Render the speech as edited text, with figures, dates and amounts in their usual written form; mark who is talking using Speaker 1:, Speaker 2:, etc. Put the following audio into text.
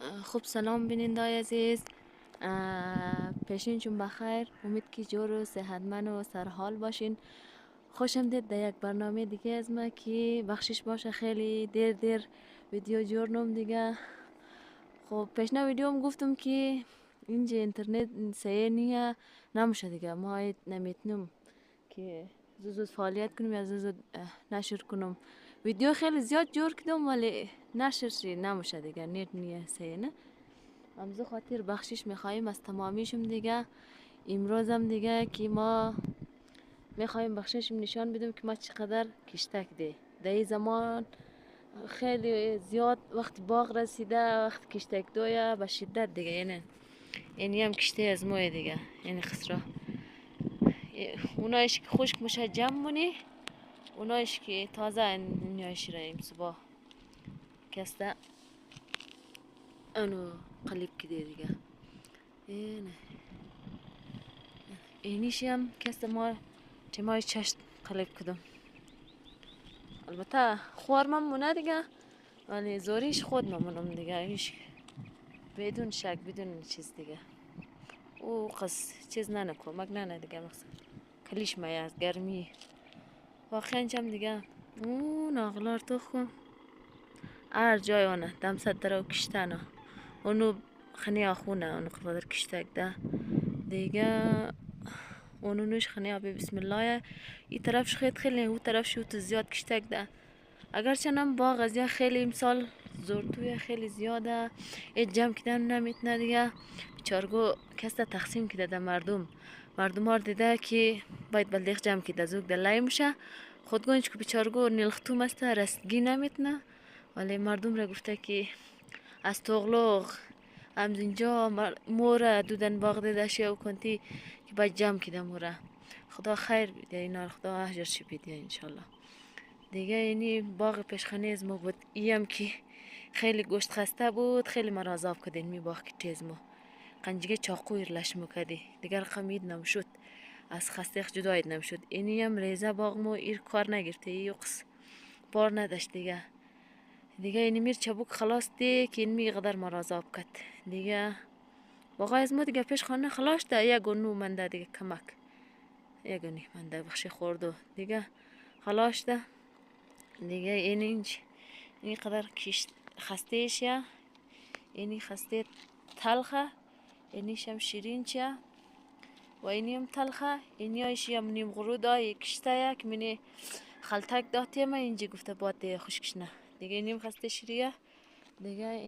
Speaker 1: خب سلام بینندای عزیز، پیشینشون بخیر. امید که جور و صحتمند و سرحال باشین. خوشم دید در یک برنامه دیگه از ما که بخشش باشه. خیلی دیر ویدیو جورنم دیگه. خب پیشنا ویدیوم گفتم که اینجا اینترنت سیه نیه، نمیشه دیگه. ما نمیتونم که زود فعالیت کنم یا زود نشر کنم. ویدیو خیلی زیاد جور کردم ولی نشر نمیشه دیگه، نیت نیه سیه نه. امزو خاطر بخشش میخوایم از تمامیشم دیگه. امروزم دیگه که ما میخوایم بخشش نشان بدم که ما چقدر کشتک ده. در این زمان خیلی زیاد وقت باغ رسیده، وقت کشتک دویه به شدت دیگه. یعنی هم کشته از موی دیگه. یعنی خسرا اونایش که خشک میشه جمع مونی، اونایش که تازه نیایش رایم صبح کسته انو قلیب کده دیگه. اینیشی هم کسته ما تیمای چشت قلیب کدم. البته خوارمم مونه دیگه، ولی زوریش خود ممونم دیگه. اینش بدون شک بدون چیز دیگه. او قص چیز نه کمک نه دیگه. مقصد کلیش مایه از گرمی واقعا چم دیگه. اون اغلار تو کن هر جای آنه دم صد درو کشتنه اونو خنی آخونه اونو قدر کشتک ده دیگه. اونو نوش خنی آبی بسم الله. این طرفش خیلی اون طرفش تو زیاد کشتک ده. اگرچه نم باغ از یا خیلی امسال زورتوی خیلی زیاده، این جمع کردن نمیتونه دیگه. بیچارگو کسته تقسیم کرده ده مردم ها دیده که باید بلدیخ جمع کرده زوگ دلای میشه. خودگونش که بیچارگو نیلختوم است رستگی نمیتونه، ولی مردم را گفته که از تغلق همز اینجا موره دودن باغ دیده شیه و کنتی که باید جمع کرده موره. خدا خیر بیده اینا، خدا احجرشی بیده انشالله دیگه. اینی باغ پیشخانه از ما بود. ایم که خیلی گوشت خسته بود، خیلی مرا عذاب کردین می باغ که تیز ما قنجگه چاقوی لش میکردی دیگر قمید نمشد، از خستهخ جداید نمشد. اینی هم ریزه باغ ما ایر کار نگرفته، یقص بار نداشت دیگه. اینی میر چبوک خلاص دی که این می قدر مرا عذاب کرد دیگه. باغ از ما دیگه پیشخانه خلاص ده. یک گونو منده دیگه کمک، یک گونی منده بخشی خوردو دیگه خلاص ده دیگه. این قدر خسته شه. اینی خسته تلخه، اینیش هم شیرین چه و اینی هم تلخه. اینی هایشی هم نیم غرو دای کشته یک منی خلطک داتی ما اینجا گفته باید خوشکش نه دیگه. اینیم خسته شیریه دیگه.